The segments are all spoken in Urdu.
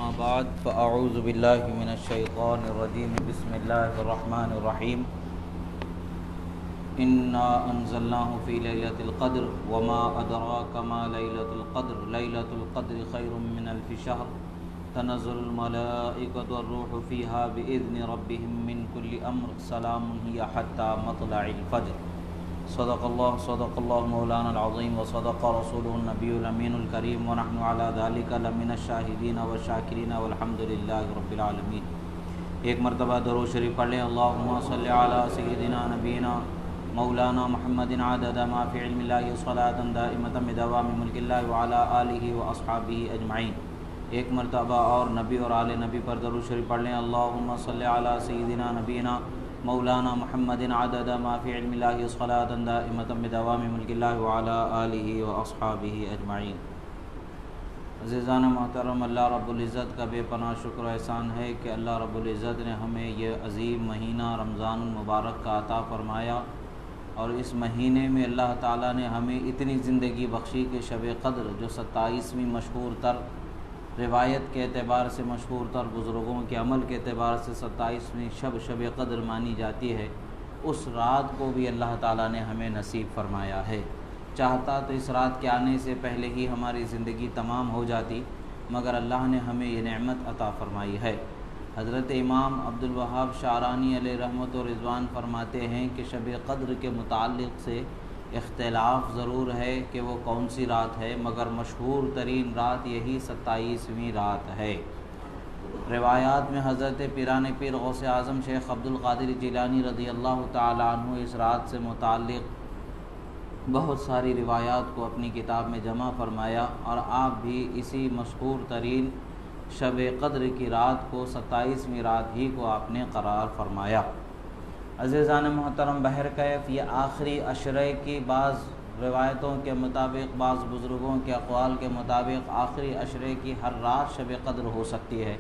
اما بعد فاعوذ باللہ من الشیطان الرجیم بسم اللہ الرحمن الرحیم انا انزلناہ فی لیلۃ القدر وما ادراک ما لیلۃ القدر لیلۃ القدر خیر من الف شہر تنزل الملائکۃ والروح فیہا باذن ربہم من کل امر سلام ہی حتی مطلع الفجر صدق اللہ مولانا العظیم وصدق رسولہ النبی الامین الکریم ونحن علی ذلک لمن الشاہدین والشاکرین والحمد للہ رب العالمین۔ ایک مرتبہ درود شریف پڑھ لیں۔ اللہم صلی علی سیدنا نبینا مولانا محمد عدد ما فی علم اللہ صلاۃ دائمۃ بدوام ملک اللہ وعلی آلہ واصحابہ اجمعین۔ ایک مرتبہ اور نبی اور آل نبی پر درود شریف پڑھ لیں۔ اللہم صلی علی سیدنا نبینا مولانا محمد عدد ما فی علم اللہ صلاۃ دائمۃ بدوام ملک اللہ وعلی آلہ واصحابہ اجمعین۔ عزیزان محترم، اللہ رب العزت کا بے پناہ شکر و احسان ہے کہ اللہ رب العزت نے ہمیں یہ عظیم مہینہ رمضان المبارک کا عطا فرمایا، اور اس مہینے میں اللہ تعالیٰ نے ہمیں اتنی زندگی بخشی کہ شب قدر جو 27ویں مشہور تر روایت کے اعتبار سے مشہور تر بزرگوں کے عمل کے اعتبار سے 27ویں شب قدر مانی جاتی ہے، اس رات کو بھی اللہ تعالیٰ نے ہمیں نصیب فرمایا ہے۔ چاہتا تو اس رات کے آنے سے پہلے ہی ہماری زندگی تمام ہو جاتی، مگر اللہ نے ہمیں یہ نعمت عطا فرمائی ہے۔ حضرت امام عبدالوہاب شعرانی علیہ رحمت و رضوان فرماتے ہیں کہ شب قدر کے متعلق سے اختلاف ضرور ہے کہ وہ کون سی رات ہے، مگر مشہور ترین رات یہی 27ویں رات ہے۔ روایات میں حضرت پیران پیر غوث اعظم شیخ عبد القادر جیلانی رضی اللہ تعالیٰ عنہ اس رات سے متعلق بہت ساری روایات کو اپنی کتاب میں جمع فرمایا، اور آپ بھی اسی مشہور ترین شب قدر کی رات کو 27ویں رات ہی کو آپ نے قرار فرمایا۔ عزیزان محترم، بہرکیف یہ آخری عشرے کی بعض روایتوں کے مطابق، بعض بزرگوں کے اقوال کے مطابق آخری عشرے کی ہر رات شب قدر ہو سکتی ہے۔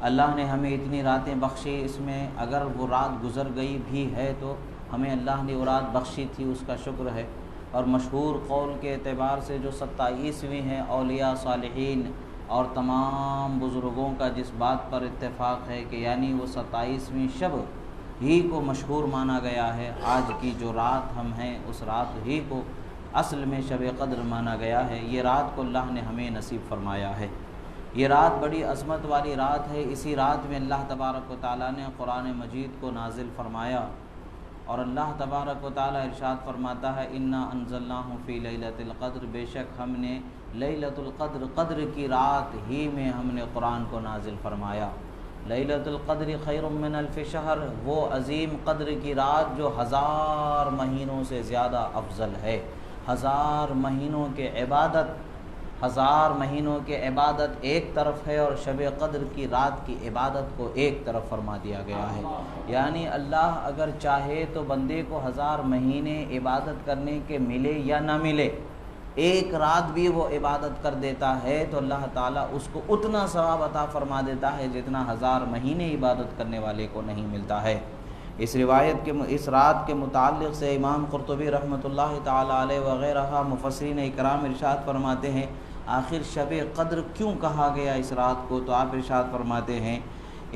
اللہ نے ہمیں اتنی راتیں بخشی، اس میں اگر وہ رات گزر گئی بھی ہے تو ہمیں اللہ نے وہ رات بخشی تھی، اس کا شکر ہے۔ اور مشہور قول کے اعتبار سے جو 27ویں ہے، اولیاء صالحین اور تمام بزرگوں کا جس بات پر اتفاق ہے کہ یعنی وہ 27ویں شب ہی کو مشہور مانا گیا ہے۔ آج کی جو رات ہم ہیں اس رات ہی کو اصل میں شب قدر مانا گیا ہے۔ یہ رات کو اللہ نے ہمیں نصیب فرمایا ہے۔ یہ رات بڑی عظمت والی رات ہے۔ اسی رات میں اللہ تبارک و تعالیٰ نے قرآن مجید کو نازل فرمایا، اور اللہ تبارک و تعالیٰ ارشاد فرماتا ہے انا انزلناہ فی لیلۃ القدر، بے شک ہم نے لیلۃ القدر، قدر کی رات ہی میں ہم نے قرآن کو نازل فرمایا۔ لیلۃ القدر خیر من الف شہر، وہ عظیم قدر کی رات جو 1000 مہینوں سے زیادہ افضل ہے۔ 1000 مہینوں کے عبادت، 1000 مہینوں کے عبادت ایک طرف ہے، اور شب قدر کی رات کی عبادت کو ایک طرف فرما دیا گیا ہے۔ یعنی اللہ اگر چاہے تو بندے کو 1000 مہینے عبادت کرنے کے ملے یا نہ ملے، ایک رات بھی وہ عبادت کر دیتا ہے تو اللہ تعالیٰ اس کو اتنا ثواب عطا فرما دیتا ہے جتنا 1000 مہینے عبادت کرنے والے کو نہیں ملتا ہے۔ اس روایت کے اس رات کے متعلق سے امام قرطبی رحمۃ اللہ تعالیٰ علیہ وغیرہ مفسرین اکرام ارشاد فرماتے ہیں آخر شب قدر کیوں کہا گیا اس رات کو، تو آپ ارشاد فرماتے ہیں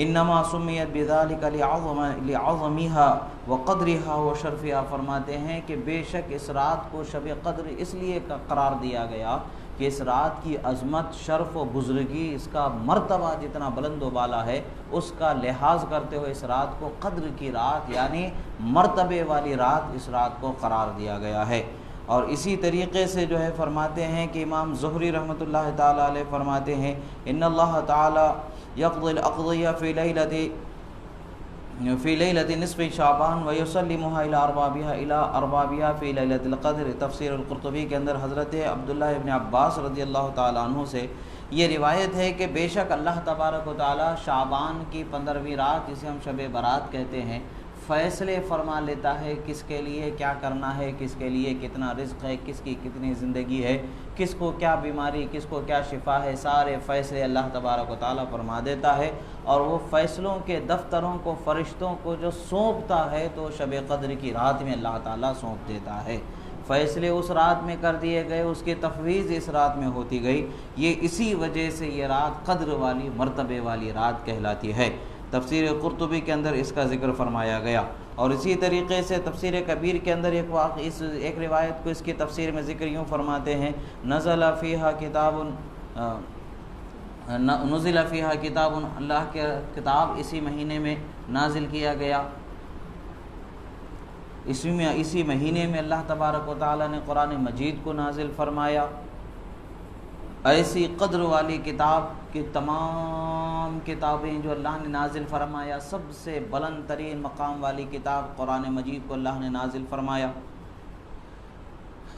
انما سمیت بذلک لعظمها وقدرها وشرفها، فرماتے ہیں کہ بے شک اس رات کو شب قدر اس لیے قرار دیا گیا کہ اس رات کی عظمت، شرف و بزرگی، اس کا مرتبہ جتنا بلند و بالا ہے، اس کا لحاظ کرتے ہوئے اس رات کو قدر کی رات یعنی مرتبے والی رات اس رات کو قرار دیا گیا ہے۔ اور اسی طریقے سے جو ہے فرماتے ہیں کہ امام زہری رحمۃ اللہ تعالیٰ علیہ فرماتے ہیں ان اللہ تعالیٰ یقضی الاقضیہ فی لیلۃ نصف شعبان ویسلمها الی اربابها فی لیلۃ القدر۔ تفسیر القرطبی کے اندر حضرت عبداللہ ابن عباس رضی اللہ تعالیٰ عنہ سے یہ روایت ہے کہ بے شک اللہ تبارک و تعالیٰ شعبان کی 15ویں رات، جسے ہم شب برات کہتے ہیں، فیصلے فرما لیتا ہے کس کے لیے کیا کرنا ہے، کس کے لیے کتنا رزق ہے، کس کی کتنی زندگی ہے، کس کو کیا بیماری، کس کو کیا شفا ہے، سارے فیصلے اللہ تبارک و تعالیٰ فرما دیتا ہے۔ اور وہ فیصلوں کے دفتروں کو فرشتوں کو جو سونپتا ہے تو شب قدر کی رات میں اللہ تعالیٰ سونپ دیتا ہے۔ فیصلے اس رات میں کر دیے گئے، اس کی تفویض اس رات میں ہوتی گئی۔ یہ اسی وجہ سے یہ رات قدر والی، مرتبے والی رات کہلاتی ہے۔ تفسیر قرطبی کے اندر اس کا ذکر فرمایا گیا، اور اسی طریقے سے تفسیر کبیر کے اندر ایک روایت کو اس کی تفسیر میں ذکر یوں فرماتے ہیں، نزل فیہا کتاب، اللہ کے کتاب اسی مہینے میں نازل کیا گیا، اسی مہینے میں اللہ تبارک و تعالیٰ نے قرآن مجید کو نازل فرمایا۔ ایسی قدر والی کتاب کہ تمام کتابیں جو اللہ نے نازل فرمایا، سب سے بلند ترین مقام والی کتاب قرآن مجید کو اللہ نے نازل فرمایا۔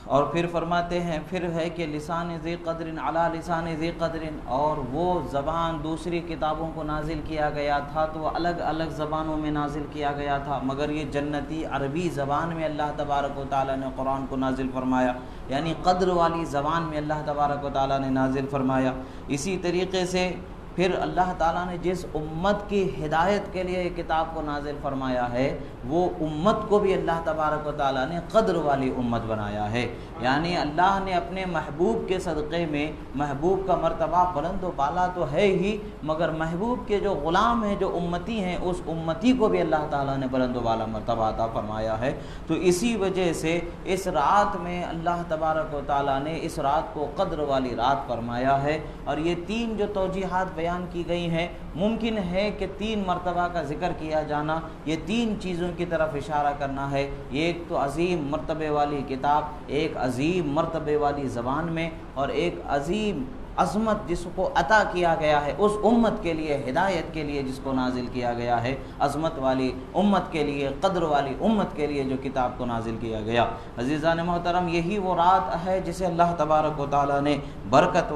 اور پھر فرماتے ہیں، پھر ہے کہ لسان ذی قدر علی لسان ذی قدر، اور وہ زبان دوسری کتابوں کو نازل کیا گیا تھا تو الگ الگ زبانوں میں نازل کیا گیا تھا، مگر یہ جنتی عربی زبان میں اللہ تبارک و تعالیٰ نے قرآن کو نازل فرمایا، یعنی قدر والی زبان میں اللہ تبارک و تعالیٰ نے نازل فرمایا۔ اسی طریقے سے پھر اللہ تعالیٰ نے جس امت کی ہدایت کے لیے کتاب کو نازل فرمایا ہے، وہ امت کو بھی اللہ تبارک و تعالیٰ نے قدر والی امت بنایا ہے، یعنی اللہ نے اپنے محبوب کے صدقے میں، محبوب کا مرتبہ بلند و بالا تو ہے ہی، مگر محبوب کے جو غلام ہیں، جو امتی ہیں، اس امتی کو بھی اللہ تعالیٰ نے بلند و بالا مرتبہ عطا فرمایا ہے۔ تو اسی وجہ سے اس رات میں اللہ تبارک و تعالیٰ نے اس رات کو قدر والی رات فرمایا ہے۔ اور یہ تین جو توجیحات بیان کی گئی ہیں، ممکن ہے کہ 3 مرتبہ کا ذکر کیا جانا، یہ 3 چیزوں کی طرف اشارہ کرنا ہے، ایک تو عظیم مرتبے والی کتاب، ایک عظیم مرتبے والی زبان میں، اور ایک عظیم عظمت جس کو عطا کیا گیا ہے اس امت کے لیے، ہدایت کے لیے جس کو نازل کیا گیا ہے، عظمت والی امت کے لیے، قدر والی امت کے لیے جو کتاب کو نازل کیا گیا۔ عزیزان محترم، یہی وہ رات ہے جسے اللہ تبارک و تعالیٰ نے برکت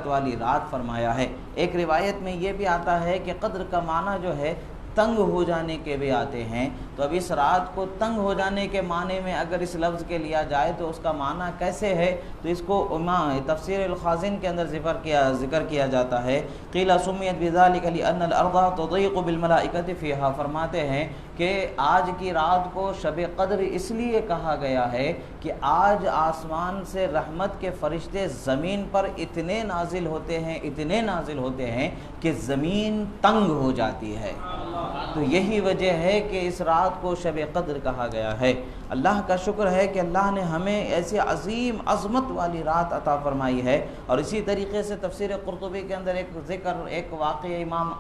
والی رات فرمایا ہے۔ ایک روایت میں یہ بھی آتا ہے کہ قدر کا معنی جو ہے تنگ ہو جانے کے بھی آتے ہیں، تو اب اس رات کو تنگ ہو جانے کے معنی میں اگر اس لفظ کے لیا جائے تو اس کا معنی کیسے ہے، تو اس کو تفسیر الخازن کے اندر ذکر کیا جاتا ہے، قیل سمیت بذلک لأن الارض تضیق بالملائکۃ فیہا، فرماتے ہیں کہ آج کی رات کو شب قدر اس لیے کہا گیا ہے کہ آج آسمان سے رحمت کے فرشتے زمین پر اتنے نازل ہوتے ہیں کہ زمین تنگ ہو جاتی ہے۔ تو یہی وجہ ہے کہ اس رات کو شب قدر کہا گیا ہے۔ اللہ کا شکر ہے کہ اللہ نے ہمیں ایسی عظیم عظمت والی رات عطا فرمائی ہے۔ اور اسی طریقے سے تفسیر قرطبی کے اندر ایک واقعہ امام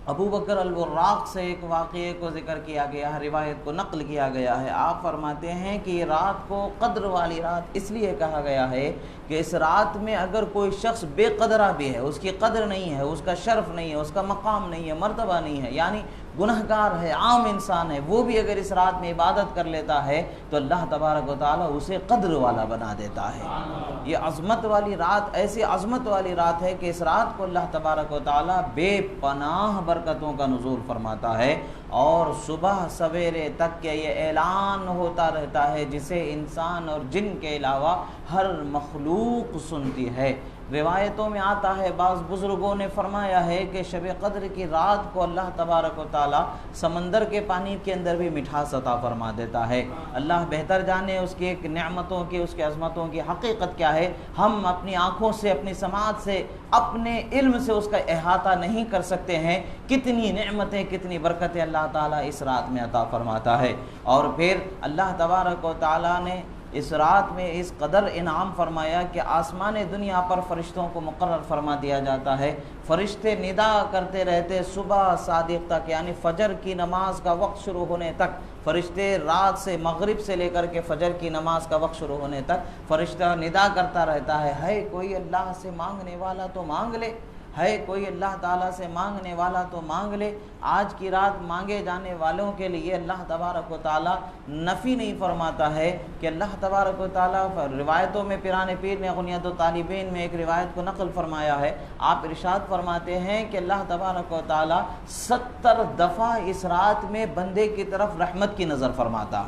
ابو بکر الوراق سے ایک واقعے کو ذکر کیا گیا ہے، روایت کو نقل کیا گیا ہے۔ آپ فرماتے ہیں کہ یہ رات کو قدر والی رات اس لیے کہا گیا ہے کہ اس رات میں اگر کوئی شخص بے قدرہ بھی ہے، اس کی قدر نہیں ہے، اس کا شرف نہیں ہے، اس کا مقام نہیں ہے، مرتبہ نہیں ہے، یعنی گنہگار ہے، عام انسان ہے، وہ بھی اگر اس رات میں عبادت کر لیتا ہے تو اللہ تبارک و تعالیٰ اسے قدر والا بنا دیتا ہے۔ یہ عظمت والی رات ایسی عظمت والی رات ہے کہ اس رات کو اللہ تبارک و تعالیٰ بے پناہ برکتوں کا نزول فرماتا ہے، اور صبح سویرے تک کہ یہ اعلان ہوتا رہتا ہے جسے انسان اور جن کے علاوہ ہر مخلوق سنتی ہے۔ روایتوں میں آتا ہے، بعض بزرگوں نے فرمایا ہے کہ شب قدر کی رات کو اللہ تبارک و تعالیٰ سمندر کے پانی کے اندر بھی مٹھاس عطا فرما دیتا ہے۔ اللہ بہتر جانے اس کی ایک نعمتوں کی، اس کی عظمتوں کی حقیقت کیا ہے، ہم اپنی آنکھوں سے، اپنی سماعت سے، اپنے علم سے اس کا احاطہ نہیں کر سکتے ہیں۔ کتنی نعمتیں، کتنی برکتیں اللہ تعالیٰ اس رات میں عطا فرماتا ہے۔ اور پھر اللہ تبارک و تعالیٰ نے اس رات میں اس قدر انعام فرمایا کہ آسمان دنیا پر فرشتوں کو مقرر فرما دیا جاتا ہے۔ فرشتے ندا کرتے رہتے صبح صادق تک، یعنی فجر کی نماز کا وقت شروع ہونے تک، فرشتے رات سے مغرب سے لے کر کے فجر کی نماز کا وقت شروع ہونے تک فرشتہ ندا کرتا رہتا ہے کوئی اللہ سے مانگنے والا تو مانگ لے، ہے کوئی اللہ تعالیٰ سے مانگنے والا تو مانگ لے۔ آج کی رات مانگے جانے والوں کے لیے اللہ تبارک و تعالیٰ نفی نہیں فرماتا ہے کہ اللہ تبارک و تعالیٰ روایتوں میں پیران پیر نے غنیت الطالبین میں ایک روایت کو نقل فرمایا ہے، آپ ارشاد فرماتے ہیں کہ اللہ تبارک و تعالیٰ 70 دفعہ اس رات میں بندے کی طرف رحمت کی نظر فرماتا،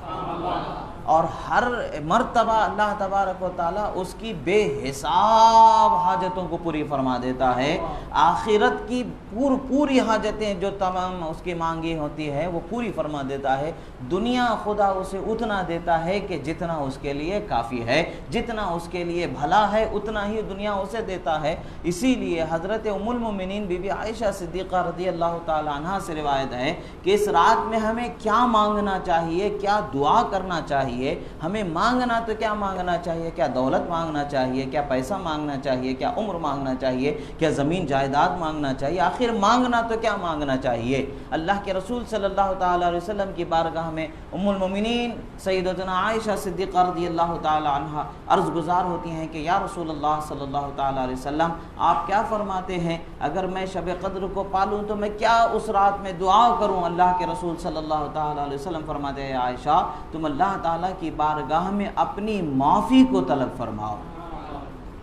اور ہر مرتبہ اللہ تبارک و تعالیٰ اس کی بے حساب حاجتوں کو پوری فرما دیتا ہے۔ آخرت کی پوری حاجتیں جو تمام اس کی مانگی ہوتی ہے وہ پوری فرما دیتا ہے۔ دنیا خدا اسے اتنا دیتا ہے کہ جتنا اس کے لیے کافی ہے، جتنا اس کے لیے بھلا ہے اتنا ہی دنیا اسے دیتا ہے۔ اسی لیے حضرت ام المومنین بی بی عائشہ صدیقہ رضی اللہ تعالی عنہا سے روایت ہے کہ اس رات میں ہمیں کیا مانگنا چاہیے، کیا دعا کرنا چاہیے۔ ہمیں مانگنا تو کیا مانگنا چاہیے؟ کیا دولت مانگنا چاہیے؟ کیا پیسہ مانگنا چاہیے؟ کیا عمر مانگنا چاہیے؟ کیا زمین جائیداد مانگنا چاہیے؟ آخر مانگنا تو کیا مانگنا چاہیے؟ اللہ کے رسول صلی اللہ تعالی علیہ وسلم کی بارگاہ میں ام المومنین سیدتنا عائشہ صدیقہ رضی اللہ تعالی عنہا عرض گزار ہوتی ہیں کہ یا رسول اللہ صلی اللہ تعالی علیہ وسلم، آپ کیا فرماتے ہیں اگر میں شب قدر کو پالوں تو میں کیا اس رات میں دعا کروں؟ اللہ کے رسول صلی اللہ تعالی علیہ وسلم فرماتے ہیں عائشہ، تم اللہ تعالیٰ کی بارگاہ میں اپنی معافی کو طلب فرماؤ۔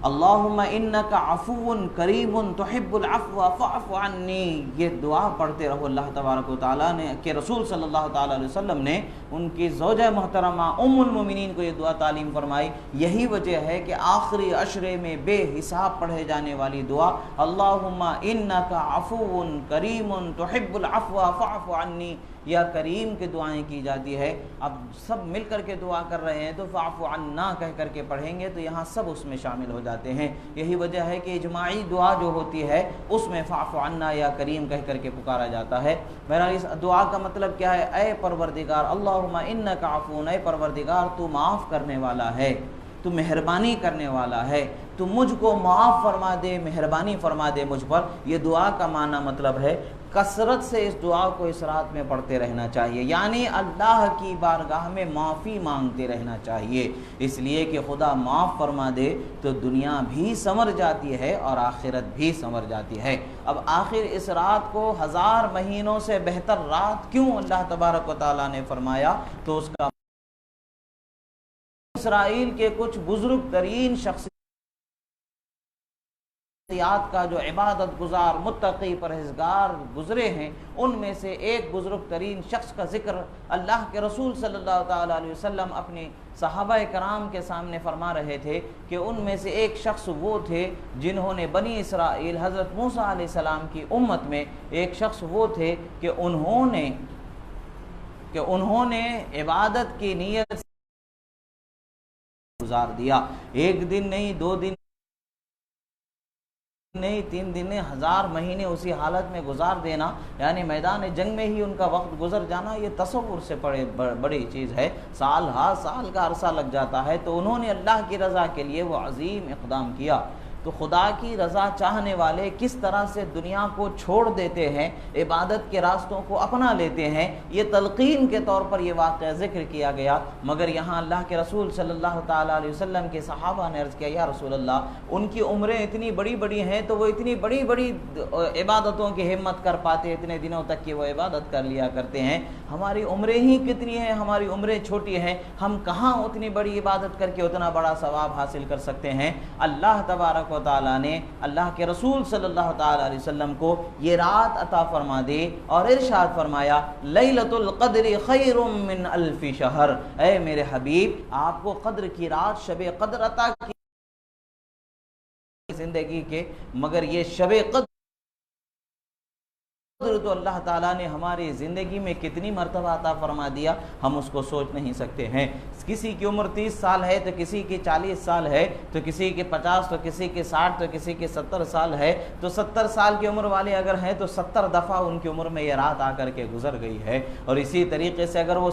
اللہم انکا عفو کریم تحب العفو فاعف عنی، یہ دعا پڑھتے رہو۔ اللہ تبارک و تعالیٰ نے کہ رسول صلی اللہ تعالیٰ علیہ وسلم نے ان کی زوجہ محترمہ ام المومنین کو یہ دعا تعلیم فرمائی۔ یہی وجہ ہے کہ آخری عشرے میں بے حساب پڑھے جانے والی دعا اللہم انکا عفو کریم تحب العفو فاعف عنی، یا کریم کی دعائیں کی جاتی ہے۔ اب سب مل کر کے دعا کر رہے ہیں تو فاعف عنا کہہ کر کے پڑھیں گے تو یہاں سب اس میں شامل ہو جاتے ہیں۔ یہی وجہ ہے کہ اجماعی دعا جو ہوتی ہے اس میں فاعف عنا یا کریم کہہ کر کے پکارا جاتا ہے۔ بہرحال اس دعا کا مطلب کیا ہے؟ اے پروردگار، اللہم انکا عفو، اے پروردگار تو معاف کرنے والا ہے، تو مہربانی کرنے والا ہے، تو مجھ کو معاف فرما دے، مہربانی فرما دے مجھ پر۔ یہ دعا کا معنی مطلب ہے کثرت سے اس دعا کو اس رات میں پڑھتے رہنا چاہیے، یعنی اللہ کی بارگاہ میں معافی مانگتے رہنا چاہیے، اس لیے کہ خدا معاف فرما دے تو دنیا بھی سنور جاتی ہے اور آخرت بھی سنور جاتی ہے۔ اب آخر اس رات کو 1000 مہینوں سے بہتر رات کیوں اللہ تبارک و تعالیٰ نے فرمایا؟ تو اس کا اسرائیل کے کچھ بزرگ ترین شخصیات کا جو عبادت گزار متقی پرہیزگار گزرے ہیں، ان میں سے ایک بزرگ ترین شخص کا ذکر اللہ کے رسول صلی اللہ تعالی علیہ وسلم اپنے صحابہ کرام کے سامنے فرما رہے تھے کہ ان میں سے ایک شخص وہ تھے جنہوں نے بنی اسرائیل حضرت موسیٰ علیہ السلام کی امت میں ایک شخص وہ تھے کہ انہوں نے عبادت کی نیت سے گزار دیا۔ ایک دن نہیں، 2 دن نہیں، 3 دن نہیں، 1000 مہینے اسی حالت میں گزار دینا، یعنی میدان جنگ میں ہی ان کا وقت گزر جانا، یہ تصور سے بڑی چیز ہے۔ سال کا عرصہ لگ جاتا ہے، تو انہوں نے اللہ کی رضا کے لیے وہ عظیم اقدام کیا۔ تو خدا کی رضا چاہنے والے کس طرح سے دنیا کو چھوڑ دیتے ہیں، عبادت کے راستوں کو اپنا لیتے ہیں، یہ تلقین کے طور پر یہ واقعہ ذکر کیا گیا۔ مگر یہاں اللہ کے رسول صلی اللہ تعالیٰ علیہ وسلم کے صحابہ نے عرض کیا یا رسول اللہ، ان کی عمریں اتنی بڑی بڑی ہیں تو وہ اتنی بڑی بڑی عبادتوں کی ہمت کر پاتے، اتنے دنوں تک کہ وہ عبادت کر لیا کرتے ہیں، ہماری عمریں ہی کتنی ہیں، ہماری عمریں چھوٹی ہیں، ہم کہاں اتنی بڑی عبادت کر کے اتنا بڑا ثواب حاصل کر سکتے ہیں؟ اللہ تبارک و تعالیٰ نے اللہ کے رسول صلی اللہ تعالیٰ علیہ وسلم کو یہ رات عطا فرما دی اور ارشاد فرمایا لیلۃ القدر خیر من 1000 شہر، اے میرے حبیب آپ کو قدر کی رات شب قدر عطا کی زندگی کے، مگر یہ شب قدر تو اللہ تعالیٰ نے ہماری زندگی میں کتنی مرتبہ عطا فرما دیا ہم اس کو سوچ نہیں سکتے ہیں۔ کسی کی عمر 30 سال ہے تو کسی کی 40 سال ہے، تو کسی کی 50، تو کسی کی 60، تو کسی کی 70 سال ہے، تو 70 سال کی عمر والے اگر ہیں تو 70 دفعہ ان کی عمر میں یہ رات آ کر کے گزر گئی ہے۔ اور اسی طریقے سے اگر وہ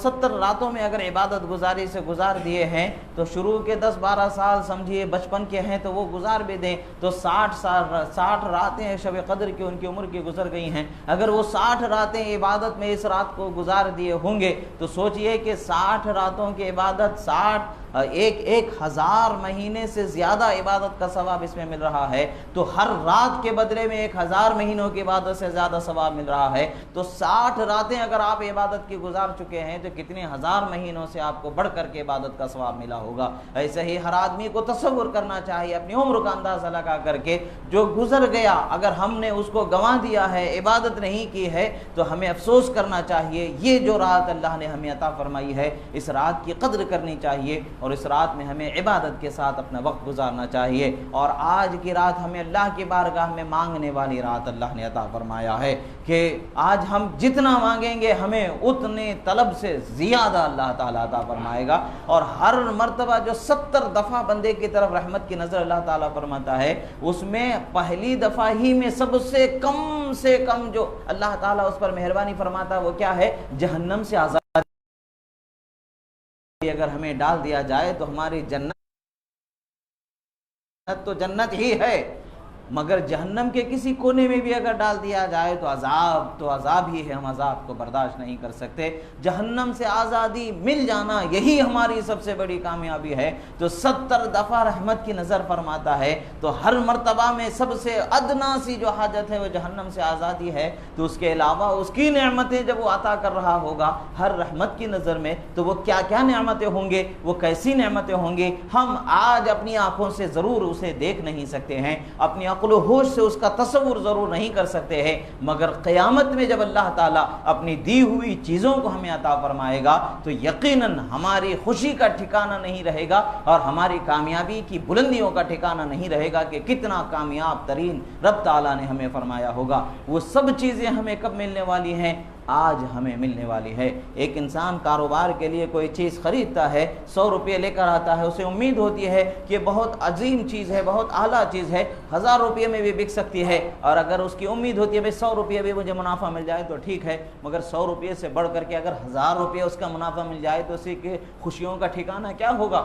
70 راتوں میں اگر عبادت گزاری سے گزار دیے ہیں تو شروع کے 10-12 سال سمجھیے بچپن کے ہیں تو وہ گزار بھی دیں تو 60 راتیں شب قدر کی ان کی عمر کی گزر گئی ہیں۔ اگر وہ 60 راتیں عبادت میں اس رات کو گزار دیے ہوں گے تو سوچئے کہ 60 راتوں کی عبادت 60 ایک ہزار مہینے سے زیادہ عبادت کا ثواب اس میں مل رہا ہے، تو ہر رات کے بدلے میں 1000 مہینوں کی عبادت سے زیادہ ثواب مل رہا ہے، تو 60 راتیں اگر آپ عبادت کی گزار چکے ہیں تو کتنے ہزار مہینوں سے آپ کو بڑھ کر کے عبادت کا ثواب ملا ہوگا۔ ایسے ہی ہر آدمی کو تصور کرنا چاہیے، اپنی عمر کا اندازہ لگا کر کے، جو گزر گیا اگر ہم نے اس کو گنوا دیا ہے، عبادت نہیں کی ہے، تو ہمیں افسوس کرنا چاہیے۔ یہ جو رات اللہ نے ہمیں عطا فرمائی ہے، اس رات کی قدر کرنی چاہیے، اور اس رات میں ہمیں عبادت کے ساتھ اپنا وقت گزارنا چاہیے۔ اور آج کی رات ہمیں اللہ کی بارگاہ میں مانگنے والی رات اللہ نے عطا فرمایا ہے کہ آج ہم جتنا مانگیں گے ہمیں اتنے طلب سے زیادہ اللہ تعالیٰ عطا فرمائے گا۔ اور ہر مرتبہ جو 70 دفعہ بندے کی طرف رحمت کی نظر اللہ تعالیٰ فرماتا ہے، اس میں پہلی دفعہ ہی میں سب سے کم جو اللہ تعالیٰ اس پر مہربانی فرماتا ہے وہ کیا ہے؟ جہنم سے آزاد۔ اگر ہمیں ڈال دیا جائے تو ہماری جنت تو جنت ہی ہے، مگر جہنم کے کسی کونے میں بھی اگر ڈال دیا جائے تو عذاب ہی ہے، ہم عذاب کو برداشت نہیں کر سکتے۔ جہنم سے آزادی مل جانا یہی ہماری سب سے بڑی کامیابی ہے۔ تو 70 دفعہ رحمت کی نظر فرماتا ہے، تو ہر مرتبہ میں سب سے ادنا سی جو حاجت ہے وہ جہنم سے آزادی ہے، تو اس کے علاوہ اس کی نعمتیں جب وہ عطا کر رہا ہوگا ہر رحمت کی نظر میں، تو وہ کیا کیا نعمتیں ہوں گے، وہ کیسی نعمتیں ہوں گی، ہم آج اپنی آنکھوں سے ضرور اسے دیکھ نہیں سکتے ہیں، اپنی عقل و ہوش سے اس کا تصور ضرور نہیں کر سکتے ہیں، مگر قیامت میں جب اللہ تعالیٰ اپنی دی ہوئی چیزوں کو ہمیں عطا فرمائے گا تو یقیناً ہماری خوشی کا ٹھکانہ نہیں رہے گا، اور ہماری کامیابی کی بلندیوں کا ٹھکانہ نہیں رہے گا کہ کتنا کامیاب ترین رب تعالیٰ نے ہمیں فرمایا ہوگا۔ وہ سب چیزیں ہمیں کب ملنے والی ہیں؟ آج ہمیں ملنے والی ہے۔ ایک انسان کاروبار کے لیے کوئی چیز خریدتا ہے، 100 روپے لے کر آتا ہے، اسے امید ہوتی ہے کہ بہت عظیم چیز ہے، بہت اعلیٰ چیز ہے، 1000 روپے میں بھی بک سکتی ہے، اور اگر اس کی امید ہوتی ہے بھئی 100 روپے بھی مجھے منافع مل جائے تو ٹھیک ہے، مگر 100 روپے سے بڑھ کر کے اگر 1000 روپے اس کا منافع مل جائے تو اسی کے خوشیوں کا ٹھکانہ کیا ہوگا؟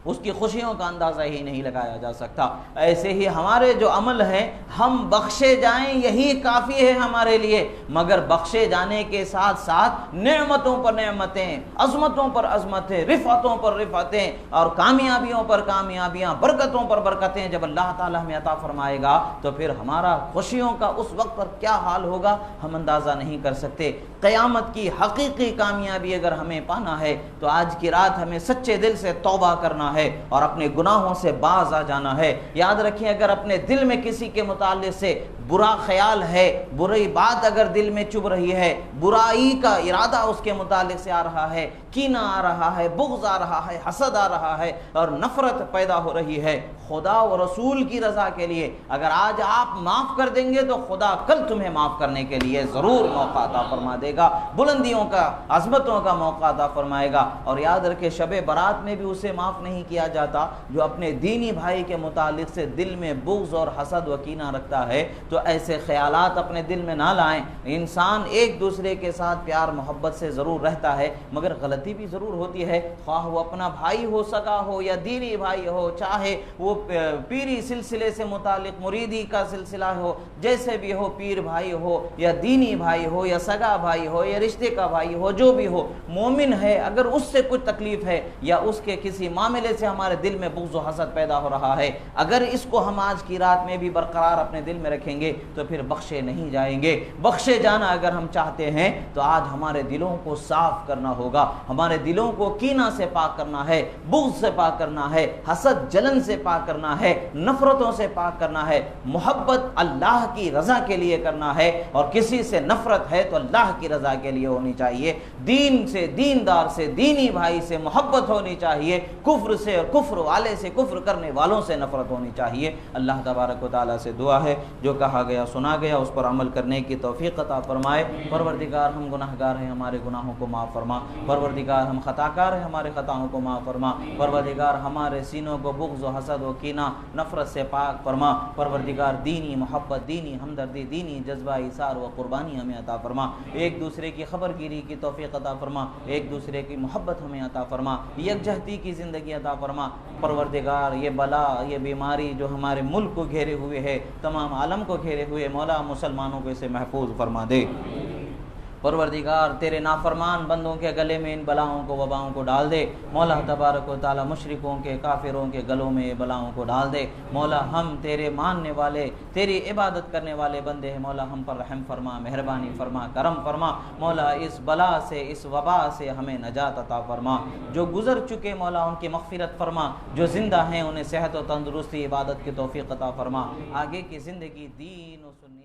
اس کی خوشیوں کا اندازہ ہی نہیں لگایا جا سکتا۔ ایسے ہی ہمارے جو عمل ہیں، ہم بخشے جائیں یہی کافی ہے ہمارے لیے، مگر بخشے جانے کے ساتھ ساتھ نعمتوں پر نعمتیں، عظمتوں پر عظمتیں، رفعتوں پر رفعتیں، اور کامیابیوں پر کامیابیاں، برکتوں پر برکتیں جب اللہ تعالیٰ ہمیں عطا فرمائے گا تو پھر ہمارا خوشیوں کا اس وقت پر کیا حال ہوگا ہم اندازہ نہیں کر سکتے۔ قیامت کی حقیقی کامیابی اگر ہمیں پانا ہے تو آج کی رات ہمیں سچے دل سے توبہ کرنا ہے اور اپنے گناہوں سے باز آ جانا ہے۔ یاد رکھیں، اگر اپنے دل میں کسی کے متعلق سے برا خیال ہے، بری بات اگر دل میں چبھ رہی ہے، برائی کا ارادہ اس کے متعلق سے آ رہا ہے، کینہ آ رہا ہے، بغض آ رہا ہے، حسد آ رہا ہے، اور نفرت پیدا ہو رہی ہے، خدا و رسول کی رضا کے لیے اگر آج آپ معاف کر دیں گے تو خدا کل تمہیں معاف کرنے کے لیے ضرور موقع عطا فرما دے گا، بلندیوں کا، عظمتوں کا موقع عطا فرمائے گا۔ اور یاد رکھے، شب برات میں بھی اسے معاف نہیں کیا جاتا جو اپنے دینی بھائی کے متعلق سے دل میں بغض اور حسد و کینہ رکھتا ہے۔ تو ایسے خیالات اپنے دل میں نہ لائیں۔ انسان ایک دوسرے کے ساتھ پیار محبت سے ضرور رہتا ہے، مگر غلطی بھی ضرور ہوتی ہے، خواہ وہ اپنا بھائی ہو، سگا ہو، یا دینی بھائی ہو، چاہے وہ پیری سلسلے سے متعلق مریدی کا سلسلہ ہو، جیسے بھی ہو، پیر بھائی ہو یا دینی بھائی ہو یا سگا بھائی ہو یا رشتے کا بھائی ہو، جو بھی ہو، مومن ہے، اگر اس سے کچھ تکلیف ہے یا اس کے کسی معاملے سے ہمارے دل میں بغض و حسد پیدا ہو رہا ہے، اگر اس کو ہم آج کی رات میں بھی برقرار اپنے دل میں رکھیں گے تو پھر بخشے نہیں جائیں گے۔ بخشے جانا اگر ہم چاہتے ہیں تو آج ہمارے دلوں کو صاف کرنا ہوگا، ہمارے دلوں کو کینہ سے پاک کرنا ہے، بغض سے پاک کرنا ہے، حسد جلن سے پاک کرنا ہے، نفرتوں سے پاک کرنا ہے، محبت اللہ کی رضا کے لیے کرنا ہے، اور کسی سے نفرت ہے تو اللہ کی رضا کے لیے ہونی چاہیے، دین سے، دیندار سے، دینی بھائی سے محبت ہونی چاہیے، کفر سے اور کفر والے سے، کفر کرنے والوں سے نفرت ہونی چاہیے۔ اللہ تبارک و تعالیٰ سے دعا ہے جو کہا گیا سنا گیا اس پر عمل کرنے کی توفیق عطا فرمائے۔ پروردگار، ہم گناہ گار ہیں، ہمارے گناہوں کو معاف فرما۔ پروردگار، ہم خطا کار ہیں، ہمارے خطاؤں کو معاف فرما۔ پروردگار، ہمارے سینوں کو بغض و حسد و کینہ، نفرت سے پاک فرما۔ پروردگار، دینی محبت، دینی ہمدردی، دینی جذبہ ایثار و قربانی ہمیں عطا فرما۔ ایک دوسرے کی خبر گیری کی توفیق عطا فرما، ایک دوسرے کی محبت ہمیں عطا فرما، یکجہتی کی زندگی عطا فرما۔ پروردگار، یہ بلا، یہ بیماری جو ہمارے ملک کو گھیرے ہوئے ہے، تمام عالم کو گھیرے ہوئے، مولا مسلمانوں کو اسے محفوظ فرما دے۔ پروردگار تیرے نافرمان بندوں کے گلے میں ان بلاؤں کو وباؤں کو ڈال دے مولا تبارک و تعالی، مشرکوں کے کافروں کے گلوں میں یہ بلاؤں کو ڈال دے مولا۔ ہم تیرے ماننے والے تیری عبادت کرنے والے بندے ہیں مولا، ہم پر رحم فرما، مہربانی فرما، کرم فرما مولا، اس بلا سے اس وبا سے ہمیں نجات عطا فرما۔ جو گزر چکے مولا ان کی مغفرت فرما، جو زندہ ہیں انہیں صحت و تندرستی عبادت کی توفیق عطا فرما، آگے کی زندگی دین و سنت